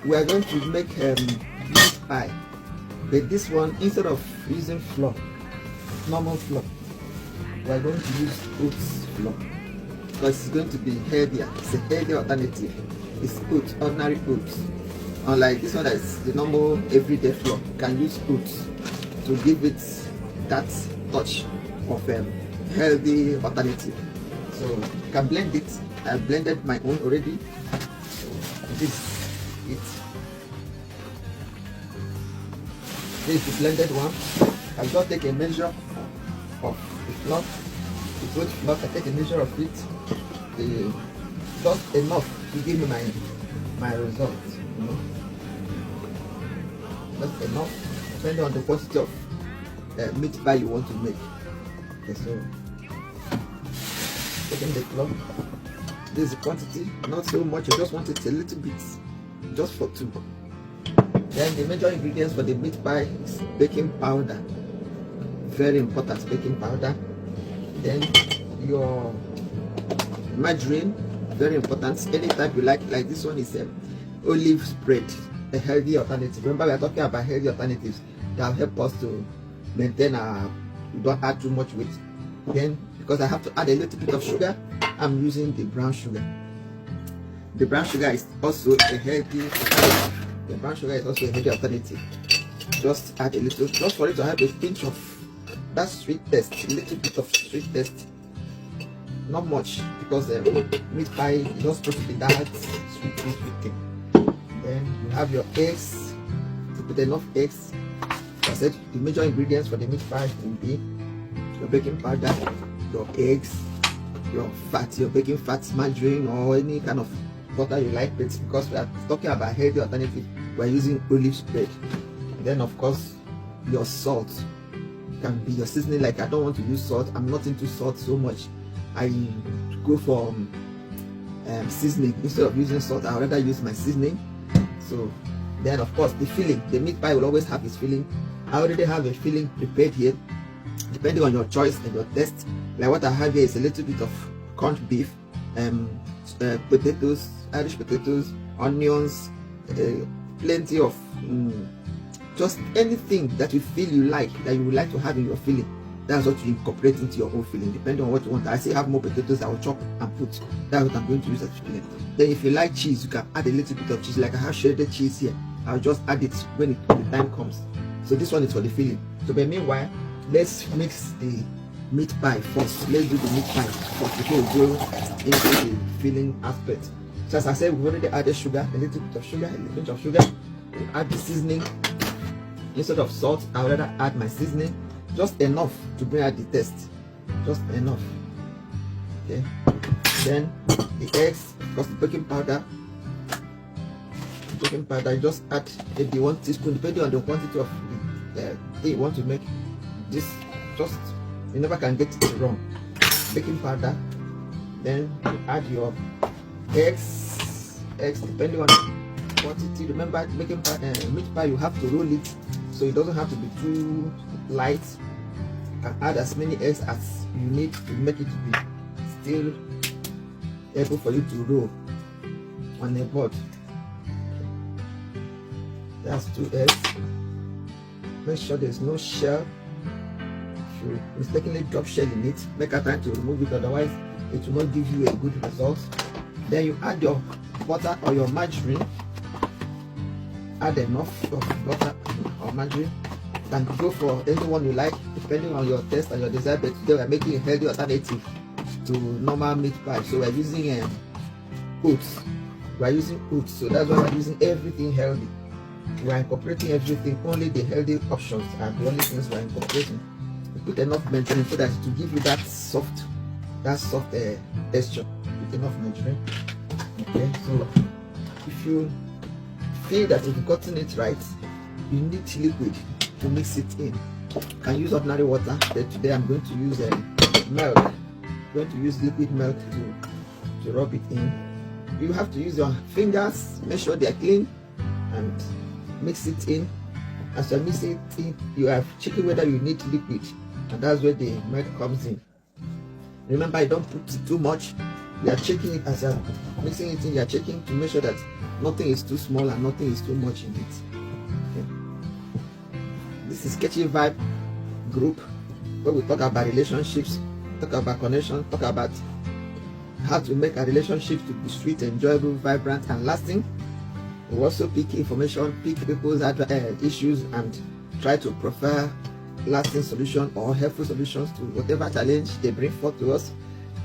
we are going to make meat pie, but this one, instead of using flour, normal flour, we are going to use oats flour because it's going to be healthier. It's a healthy alternative. It's oats, ordinary oats, unlike this one that is the normal everyday flour. You can use oats to give it that touch of healthy alternative. So you can blend it. I blended my own already. This is the blended one. I'll just take a measure of the flour. The oat flour, I take a measure of it. Just enough to give me my result. You know, just enough, depending on the quantity of meat pie you want to make. Okay, so taking the flour. This is the quantity, not so much. I just want it a little bit, just for two. Then the major ingredients for the meat pie is baking powder. Very important, baking powder. Then your margarine, very important. Any type you like this one is olive spread, a healthy alternative. Remember, we are talking about healthy alternatives that will help us to maintain we don't add too much weight. Then, because I have to add a little bit of sugar, I'm using the brown sugar. The brown sugar is also a healthy alternative. The brown sugar is also a healthy alternative. Just add a little, just for it to have a pinch of that sweet taste, a little bit of sweet taste. Not much, because meat pie is not supposed to be that sweet thing. Then you have your eggs. To put enough eggs. As I said, the major ingredients for the meat pie will be your baking powder, your eggs, your fat, your baking fat, margarine, or any kind of butter you like. But because we are talking about healthy alternative, we are using olive spread. Then of course your salt can be your seasoning. Like, I don't want to use salt. I'm not into salt so much. I go for seasoning. Instead of using salt, I rather use my seasoning. So then of course the filling, the meat pie will always have its filling. I already have a filling prepared here, depending on your choice and your taste. Like what I have here is a little bit of corned beef, potatoes, Irish potatoes, onions, plenty of just anything that you feel you like, that you would like to have in your filling. That's what you incorporate into your own filling, depending on what you want. I still have more potatoes I will chop and put. That's what I'm going to use as filling. Then if you like cheese, you can add a little bit of cheese. Like I have shredded cheese here, I'll just add it when the time comes. So this one is for the filling. So but meanwhile, let's mix the meat pie first. Let's do the meat pie first before we go into the filling aspect. So as I said, we've already added sugar, a little bit of sugar, a pinch of sugar. We'll add the seasoning. Instead of salt, I would rather add my seasoning. Just enough to bring out the taste. Just enough. Okay. Then the eggs, because the baking powder. You just add maybe 1 teaspoon, depending on the quantity of the thing you want to make. This, just, you never can get it wrong. Baking powder. Then you add your eggs, depending on the quantity. Remember, making meat pie, you have to roll it, so it doesn't have to be too light. You can add as many eggs as you need to make it to be still able for you to roll on a board. That's 2 eggs. Make sure there's no shell. If you mistakenly drop shell in it, make a time to remove it, otherwise it will not give you a good result. Then you add your butter or your margarine. Add enough of butter or margarine. You can go for anyone you like, depending on your taste and your desire. But today we are making a healthy alternative to normal meat pie. So we are using oats. We are using oats, so that's why we are using everything healthy. We are incorporating everything. Only the healthy options are the only things we are incorporating. We put enough margarine so that to give you that soft texture. Put enough margarine. Okay, so if you feel that you've gotten it right, you need liquid to mix it in. You can use ordinary water, but today I'm going to use milk. I'm going to use liquid milk to rub it in. You have to use your fingers, make sure they are clean, and mix it in. As you mix it in, you are checking whether you need liquid, and that's where the milk comes in. Remember, you don't put too much. You are checking it as you're mixing it in, you are checking to make sure that nothing is too small and nothing is too much in it. Okay. This is Kechyvibes group, where we talk about relationships, talk about connection, talk about how to make a relationship to be sweet, enjoyable, vibrant, and lasting. We also pick information, pick people's issues, and try to prefer lasting solution or helpful solutions to whatever challenge they bring forth to us.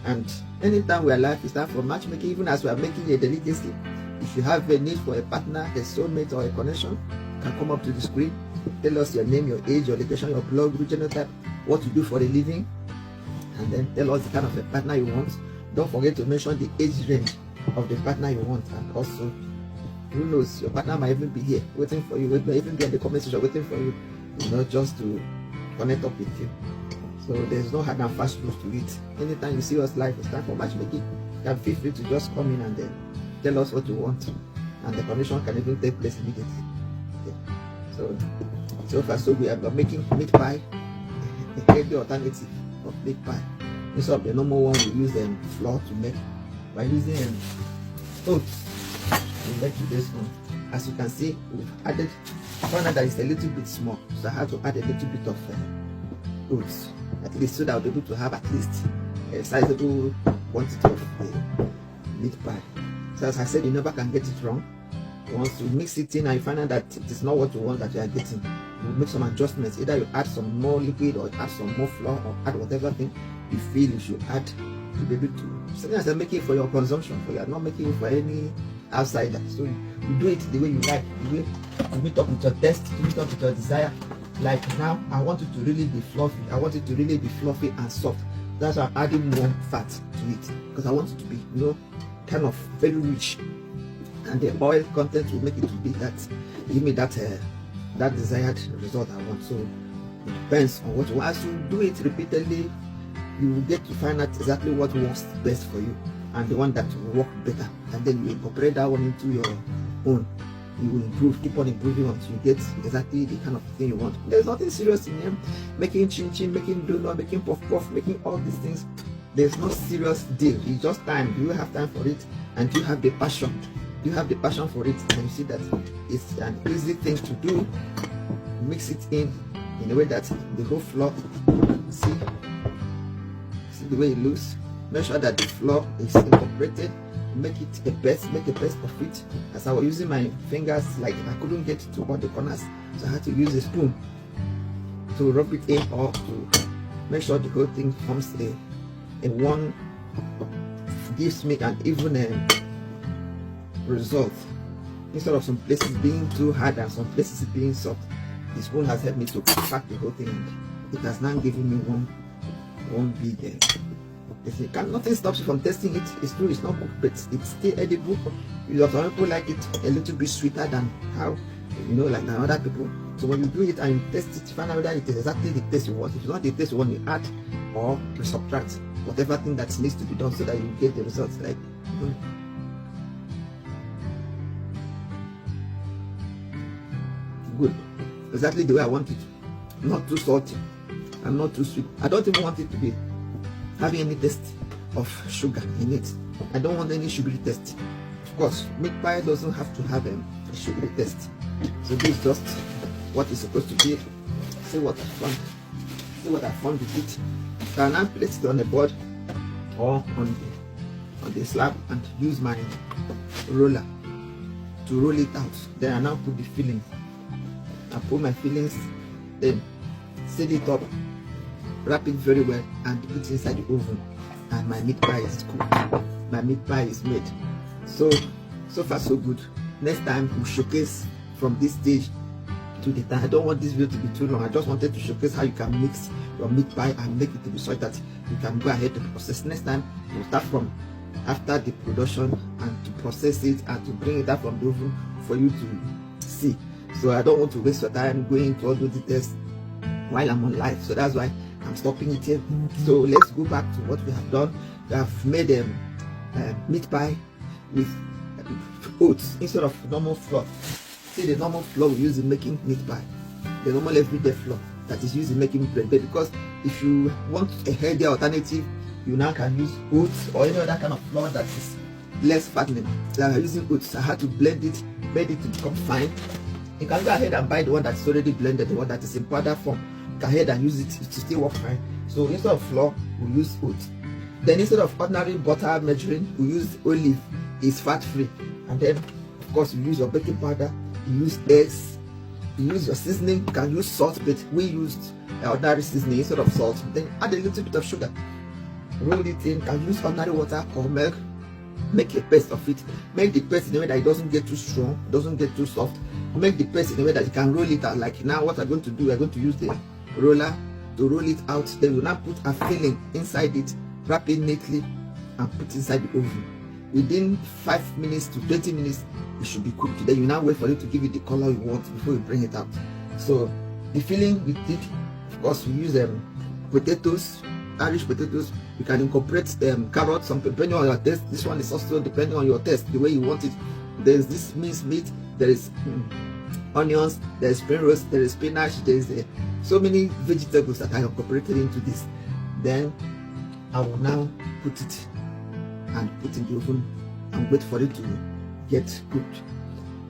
And anytime we are live, it's time for matchmaking. Even as we are making a delicacy, if you have a need for a partner, a soulmate, or a connection, you can come up to the screen, tell us your name, your age, your location, your blog, genotype, what you do for a living, and then tell us the kind of a partner you want. Don't forget to mention the age range of the partner you want, and also, who knows, your partner might even be here waiting for you, might even be in the comment section waiting for you, just to connect up with you. So there's no hard and fast rules to it. Anytime you see us live, it's time for matchmaking. You can feel free to just come in and then tell us what you want, and the connection can even take place immediately. Okay. So far so we are making meat pie, a healthy alternative of meat pie. Instead of the normal one, we use flour to make. By using oats, we make this one. As you can see, we've added, found out that it's a little bit small, so I had to add a little bit of oats, at least so that I'll be able to have at least a sizable quantity of meat pie. So as I said, you never can get it wrong. Once you mix it in and you find out that it is not what you want that you are getting, you make some adjustments. Either you add some more liquid, or add some more flour, or add whatever thing you feel you should add to be able to. Sometimes you're making it for your consumption, for you are not making it for any outsider. So you do it the way you like, the way to meet up with your taste, to meet up with your desire. Like now, I want it to really be fluffy. I want it to really be fluffy and soft. That's why I'm adding more fat to it, because I want it to be, kind of very rich. And the oil content will make it to be that, give me that that desired result I want. So it depends on what you want. As you do it repeatedly, you will get to find out exactly what works best for you, and the one that will work better, and then you incorporate that one into your own. You will improve, keep on improving until you get exactly the kind of thing you want. There's nothing serious in here. Making chin chin, making donut, making puff puff, making all these things, there's no serious deal. It's just time. Do you have time for it? And do you have the passion? Do you have the passion for it? And you see that it's an easy thing to do. Mix it in a way that the whole flour, see the way it looks. Make sure that the flour is incorporated. Make a best of it. As I was using my fingers, like I couldn't get to all the corners, so I had to use a spoon to rub it in, or to make sure the whole thing forms a one, gives me an even result, instead of some places being too hard and some places being soft. The spoon has helped me to pack the whole thing, and it has now given me one big nothing stops you from testing it. It's true, it's not good, but it's still edible. Some people like it a little bit sweeter than how, like than other people. So when you do it and you test it, you find out whether it is exactly the taste you want. If it's not the taste you want, you add or you subtract whatever thing that needs to be done, so that you get the results. Like, good, exactly the way I want it. Not too salty and not too sweet. I don't even want it to be having any taste of sugar in it. I don't want any sugary taste. Of course, meat pie doesn't have to have a sugary taste. So this is just what it's supposed to be. See what I found. See what I found with it. So I now place it on the board or on the slab, and use my roller to roll it out. Then I now put the filling. I put my fillings, then seal it up, wrap it very well, and put it inside the oven, and my meat pie is cooked. My meat pie is made. So far so good. Next time we'll showcase from this stage to the time. I don't want this video to be too long. I just wanted to showcase how you can mix your meat pie and make it to be such that you can go ahead to process. Next time we'll start from after the production, and to process it and to bring it out from the oven for you to see. So I don't want to waste your time going into all those details while I'm on live. So that's why I'm stopping it here. So let's go back to what we have done. We have made a meat pie with oats instead of normal flour. See, the normal flour we use in making meat pie, the normal everyday flour that is used in making bread. But because if you want a healthier alternative, you now can use oats or any other kind of flour that is less fattening. Like I'm using oats, I had to blend it, made it to become fine. You can go ahead and buy the one that's already blended, the one that is in powder form. Go ahead and use it to still work fine. So instead of flour, we use oats. Then instead of ordinary butter measuring, we use olive. It's fat free. And then of course you use your baking powder, you use eggs, you use your seasoning. You can use salt, but we used ordinary seasoning instead of salt. Then add a little bit of sugar, roll it in. You can use ordinary water or milk. Make a paste of it. Make the paste in a way that it doesn't get too strong, doesn't get too soft. Make the paste in a way that you can roll it out. Like now what I'm going to do, we're going to use the roller to roll it out. Then we'll now put a filling inside it, wrap it neatly and put inside the oven. Within 5 minutes to 20 minutes it should be cooked. Then you now wait for it to give it the color you want before you bring it out. So the filling we did, of course we use potatoes, Irish potatoes. You can incorporate carrots, some depending on your taste. This one is also depending on your taste, the way you want it. There's this minced meat, there is onions, there is spring roast, there is spinach, there is so many vegetables that I incorporated into this. Then I will now put it and put in the oven and wait for it to get cooked.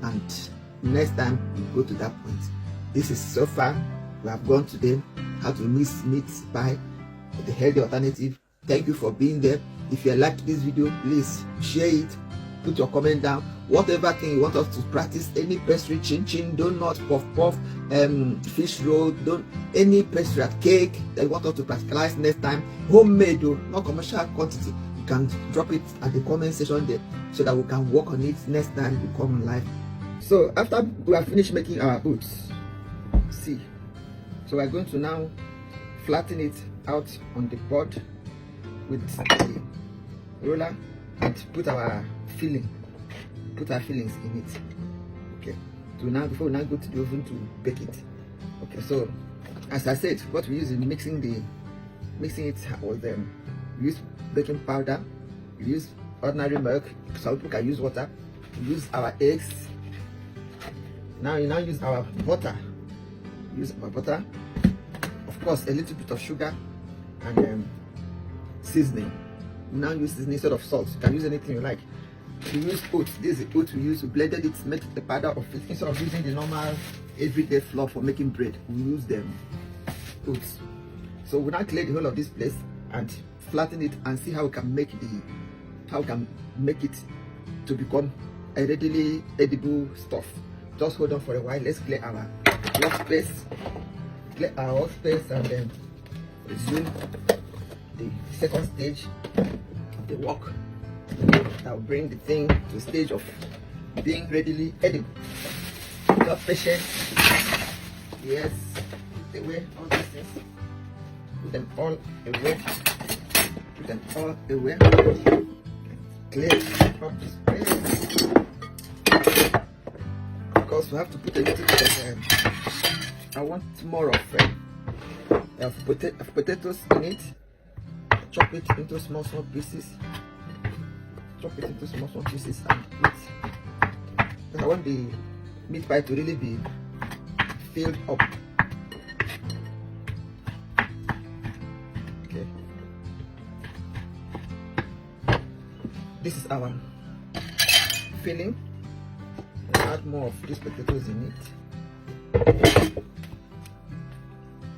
And next time we go to that point. This is so far we have gone today how to mix meat pie, the healthy alternative. Thank you for being there. If you like this video, please share it, put your comment down. Whatever thing you want us to practice, any pastry, chin chin, donut, puff puff, fish roll, any pastry, cake that you want us to practicalize next time, homemade or not commercial quantity, you can drop it at the comment section there so that we can work on it next time we come live. So after we have finished making our oats, see, so we're going to now flatten it out on the board with the roller and put our fillings in it. Okay, so now before we now go to the oven to bake it. Okay, so as I said, what we use in mixing it was we use baking powder, we use ordinary milk, some people can use water, we use our eggs. Now you use our butter. Use our butter, of course a little bit of sugar and seasoning. Now use seasoning instead of salt. You can use anything you like. We use oats. This is the oats we use. We blended it, make the powder of it. Instead of using the normal everyday flour for making bread, we use them oats. So we now clear the whole of this place and flatten it and see how we can make it to become a readily edible stuff. Just hold on for a while. Let's clear our workspace. Clear our workspace and then resume the second stage of the work that will bring the thing to the stage of being readily edible. Be patient. Yes, put away all these things. Put them all away. Put them all away. Clear up this place. Because we have to put a little bit of I want more of potatoes in it. Chop it into small pieces. Chop it into small pieces and put. I want the meat pie to really be filled up. Okay. This is our filling. Add more of these potatoes in it.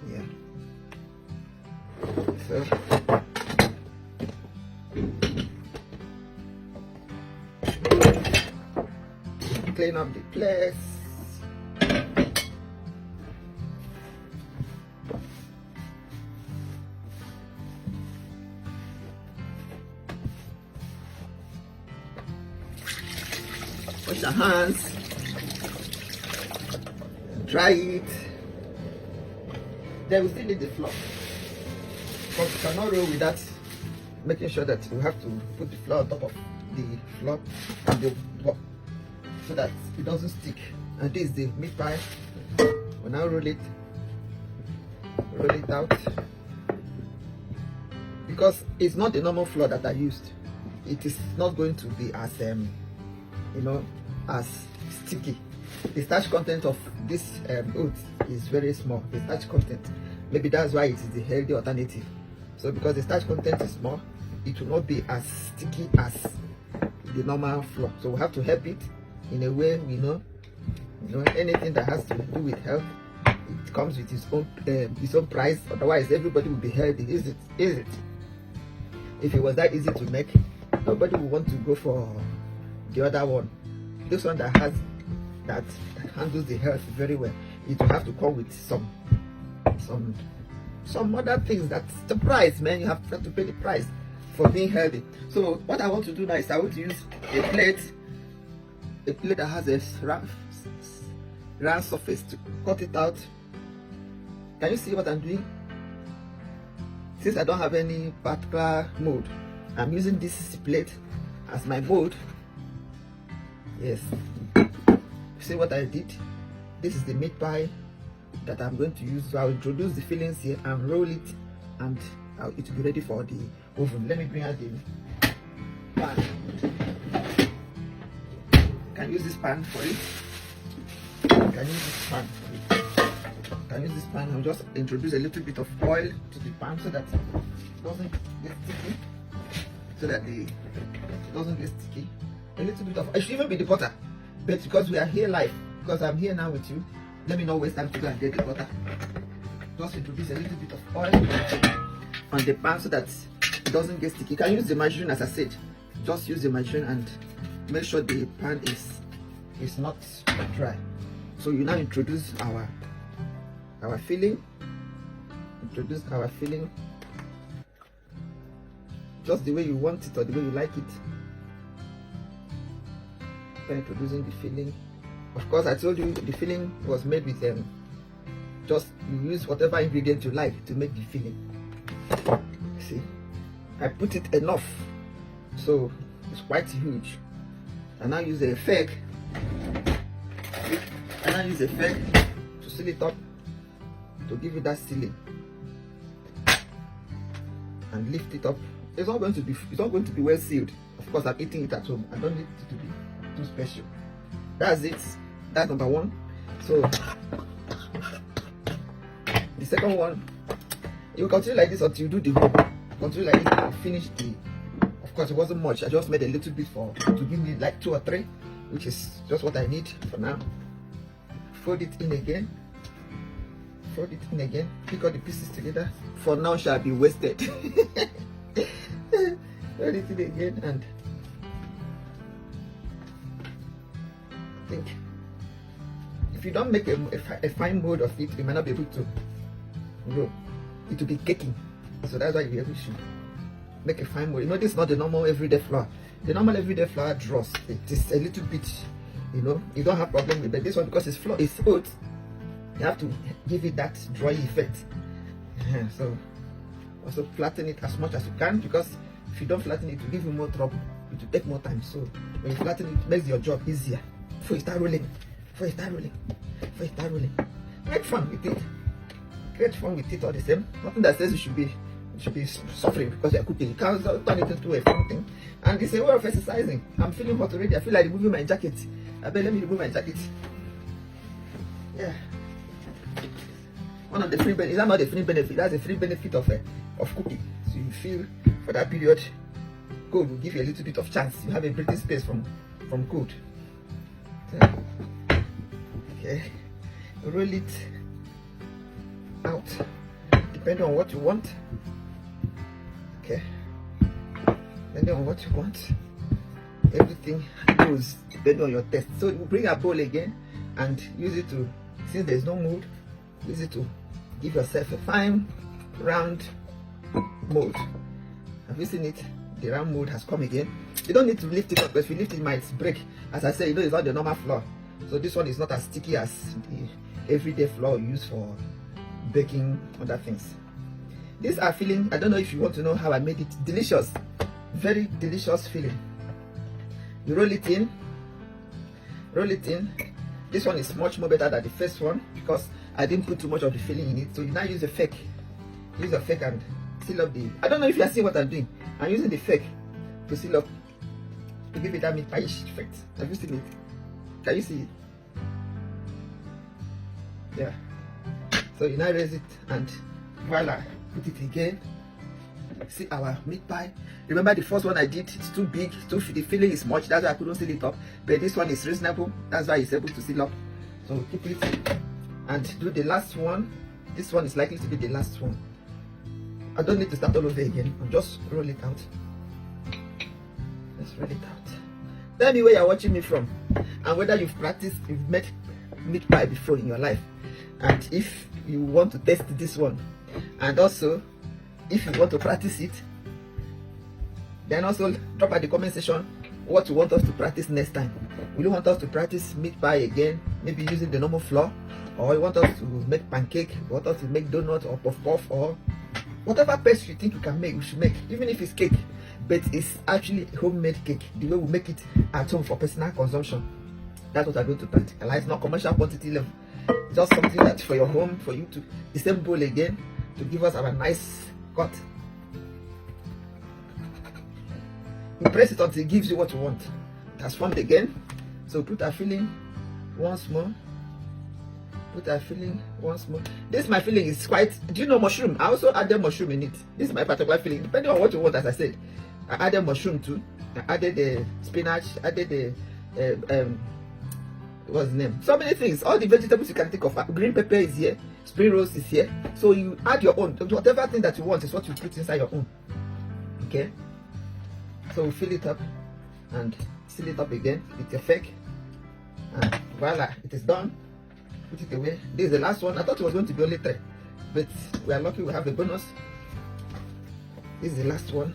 Yeah. So clean up the place. Wash your hands. Dry it. Then we still need the flour. But we cannot roll without making sure that we have to put the flour on top of the flour and the block so that it doesn't stick. And this is the meat pie. We now roll it out because it's not the normal flour that I used. It is not going to be as as sticky. The starch content of this oats is very small. The starch content, maybe that's why it is the healthy alternative. So because the starch content is small, it will not be as sticky as the normal flour. So we have to help it in a way we know. You know, anything that has to do with health, it comes with its own price. Otherwise, everybody will be healthy. Is it? Is it? If it was that easy to make, nobody would want to go for the other one. This one that handles the health very well. It will have to come with some other things. That's the price, man. You have to pay the price for being healthy. So what I want to do now is I want to use a plate that has a round surface to cut it out. Can you see what I'm doing? Since I don't have any particular mold, I'm using this plate as my mold. Yes, see what I did? This is the meat pie that I'm going to use. So I'll introduce the fillings here and roll it, and it will be ready for the oven. Let me bring out the pan. You can use this pan for it. You can use this pan for it. You can use this pan. I'll just introduce a little bit of oil to the pan so that it doesn't get sticky. A little bit of, it should even be the butter, but because we are here live, because I'm here now with you, let me not waste time to go and get the butter. Just introduce a little bit of oil on the pan so that it doesn't get sticky. You can use the margarine, as I said. Just use the margarine and make sure the pan is not dry. So you now introduce our filling. Introduce our filling just the way you want it or the way you like it. Introducing the filling. Of course, I told you the filling was made with just you use whatever ingredient you like to make the filling. See, I put it enough, so it's quite huge. I now use a fork. To seal it up, to give it that sealing, and lift it up. It's not going to be well sealed. Of course, I'm eating it at home. I don't need it to be too special. That's it. That's number one. So the second one, you continue like this until you do the whole. Continue like this and finish the. Of course, it wasn't much. I just made a little bit to give me like 2 or 3, which is just what I need for now. Fold it in again. Pick all the pieces together. For now, shall be wasted. Fold it in again, and I think if you don't make a fine mold of it, you might not be able to roll. It will be caking. So that's why you should make a fine mold. You know, this is not the normal everyday flour. The normal everyday flour draws. It is a little bit, you know, you don't have problem with it. This one, because it's flour, it's oats, you have to give it that dry effect. So also flatten it as much as you can, because if you don't flatten it, it will give you more trouble. It will take more time. So when you flatten it, it makes your job easier. Before you start rolling. Make fun with it. Create fun with it all the same. Nothing that says you should be suffering because you're cooking. You can't turn it into a fun thing. And it's a way of exercising. I'm feeling hot already. I feel like removing my jacket. I bet let me remove my jacket. Yeah. One of the free benefits. Is that not the free benefit? That's a free benefit of cooking. So you feel for that period, cold will give you a little bit of chance. You have a breathing space from cold. Okay. Roll it out depending on what you want. Okay, depending on what you want, everything goes depending on your taste. So you bring a bowl again and use it to, since there's no mold, use it to give yourself a fine round mold. Have you seen it? The round mold has come again. You don't need to lift it up, because if you lift it, it might break. As I said, you know, it's not the normal flour, so this one is not as sticky as the everyday flour you use for baking other things. These are filling. I don't know if you want to know how I made it. Delicious, very delicious filling. You roll it in. This one is much more better than the first one because I didn't put too much of the filling in it. So you now use a fake. Use a fake and seal up the. I don't know if you are seeing what I'm doing. I'm using the fake to seal up, to give it that meat pie-ish effect. Have you seen it? Can you see it? Yeah. So you now raise it and voila, put it again. See our meat pie. Remember the first one I did, it's too big, the filling is much, that's why I couldn't seal it up. But this one is reasonable, that's why it's able to seal up. So keep it and do the last one. This one is likely to be the last one. I don't need to start all over again. I'll just roll it out. Let's roll it out. Tell me where you're watching me from and whether you've made meat pie before in your life, and if you want to test this one, and also if you want to practice it, then also drop at the comment section what you want us to practice next time. Will you want us to practice meat pie again, maybe using the normal flour, or you want us to make pancake, you want us to make donut or puff puff, or whatever paste you think you can make, we should make, even if it's cake, but it's actually homemade cake, the way we make it at home for personal consumption. That's what I'm going to practicalize, not commercial quantity level, just something that for your home, for you to the same bowl again to give us our nice cut. You press it until it gives you what you want. It has formed again. So put our filling once more. Put our filling once more. This my filling is quite, do you know mushroom? I also added mushroom in it. This is my particular filling, depending on what you want. As I said, I added mushroom too. I added the spinach, added the what's the name, so many things, all the vegetables you can think of. Green pepper is here, spring rolls is here. So you add your own, whatever thing that you want is what you put inside your own. Okay, so fill it up and seal it up again with your fake, and voila, it is done. Put it away. This is the last one. I thought it was going to be only 3, but we are lucky we have a bonus. This is the last one.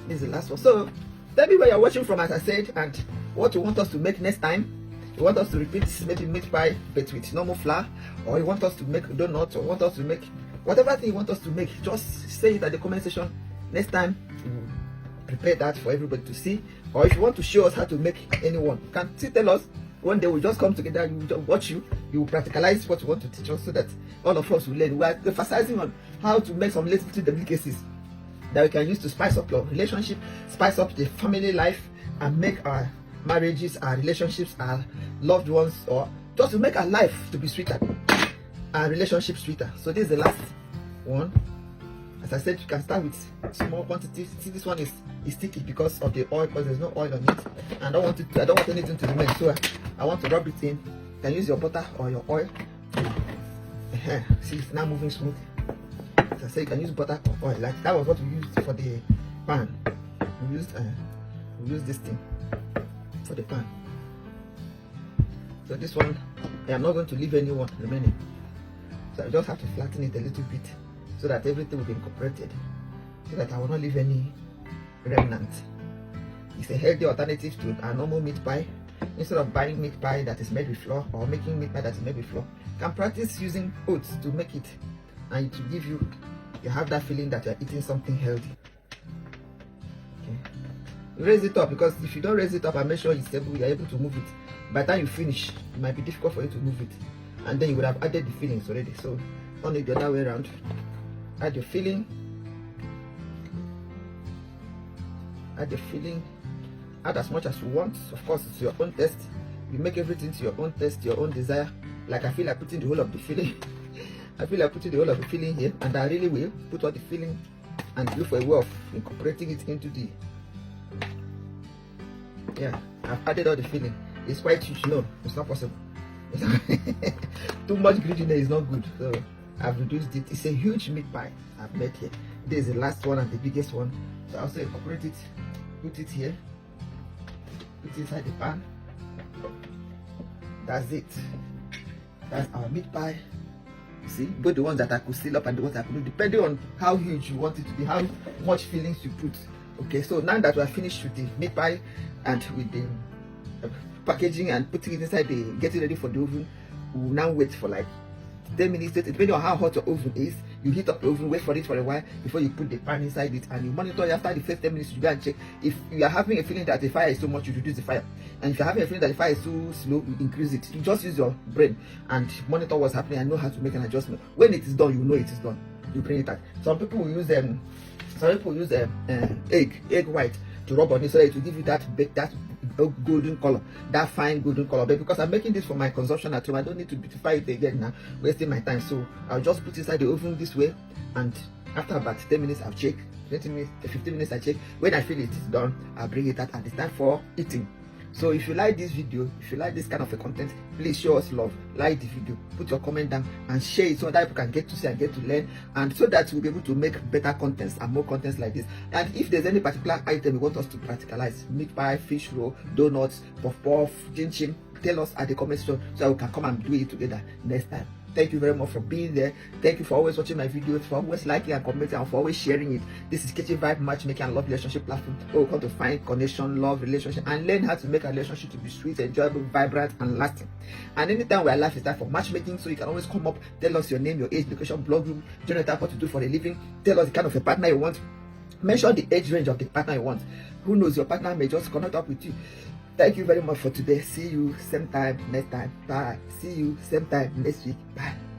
This is the last one. So tell me where you're watching from, as I said, and what you want us to make next time. You want us to repeat maybe meat pie but with normal flour, or you want us to make donuts, or want us to make whatever thing you want us to make, just say it at the comment section. Next time we'll prepare that for everybody to see. Or if you want to show us how to make anyone, you can still tell us. One day we'll just come together, we will watch you, you will practicalize what you want to teach us, so that all of us will learn. We are emphasizing on how to make some little delicacies that we can use to spice up your relationship, spice up the family life, and make our marriages, our relationships, our loved ones, or just to make our life to be sweeter, our relationship sweeter. So this is the last one. As I said, you can start with small quantities. See, this one is sticky because of the oil, because there's no oil on it. And I don't want anything to remain, so I want to rub it in. You can use your butter or your oil. See, it's now moving smooth. As I said, you can use butter or oil. Like that was what we used for the pan. We used this thing for the pan. So this one, I am not going to leave anyone remaining. So I just have to flatten it a little bit so that everything will be incorporated, so that I will not leave any remnant. It's a healthy alternative to a normal meat pie. Instead of buying meat pie that is made with flour, or making meat pie that is made with flour, you can practice using oats to make it, and it will give you have that feeling that you are eating something healthy. Okay, raise it up, because if you don't raise it up and make sure it's stable, you are able to move it. By the time you finish, it might be difficult for you to move it, and then you would have added the fillings already. So turn it the other way around. Add your filling. Add the filling. Add as much as you want. Of course, it's your own taste. You make everything to your own taste, your own desire. Like I feel like putting the whole of the filling. I feel like putting the whole of the filling here, and I really will put all the filling and look for a way of incorporating it into the. Yeah, I've added all the filling. It's quite huge. No, it's not possible. Too much greediness is not good. So I've reduced it. It's a huge meat pie I've made here. This is the last one and the biggest one. So I'll also incorporate it, put it here, put it inside the pan. That's it. That's our meat pie. See, both the ones that I could seal up and the ones I could do, depending on how huge you want it to be, how much fillings you put. Okay, so now that we are finished with the meat pie and with the packaging and putting it inside the getting ready for the oven, we will now wait for like 10 minutes. Depending on how hot your oven is, you heat up the oven, wait for it for a while before you put the pan inside it, and you monitor it. After the first 10 minutes, you go and check. If you are having a feeling that the fire is too much, you reduce the fire, and if you're having a feeling that the fire is too slow, you increase it. You just use your brain and monitor what's happening and know how to make an adjustment. When it is done, you know it is done. You bring it out. Some people will use egg white to rub on it, so that it will give you that golden color, that fine golden color. But because I'm making this for my consumption at home, I don't need to beautify it again now, wasting my time. So I'll just put it inside the oven this way, and after about 10 minutes I'll check. 20 minutes, 15 minutes I check. When I feel it is done, I'll bring it out and it's time for eating. So if you like this video, if you like this kind of a content, please show us love, like the video, put your comment down and share it so that people can get to see and get to learn, and so that we'll be able to make better contents and more contents like this. And if there's any particular item you want us to practicalize, meat pie, fish roll, donuts, puff puff, chin chin, tell us at the comment section so we can come and do it together next time. Thank you very much for being there. Thank you for always watching my videos, for always liking and commenting, and for always sharing it. This is Kechyvibes matchmaking and love relationship platform where we come to find connection, love, relationship, and learn how to make a relationship to be sweet, enjoyable, vibrant, and lasting. And anytime we are live, it's time for matchmaking, so you can always come up, tell us your name, your age, location, blog group, generate what to do for a living, tell us the kind of a partner you want, mention the age range of the partner you want. Who knows, your partner may just connect up with you. Thank you very much for today. See you same time next time. Bye. See you same time next week. Bye.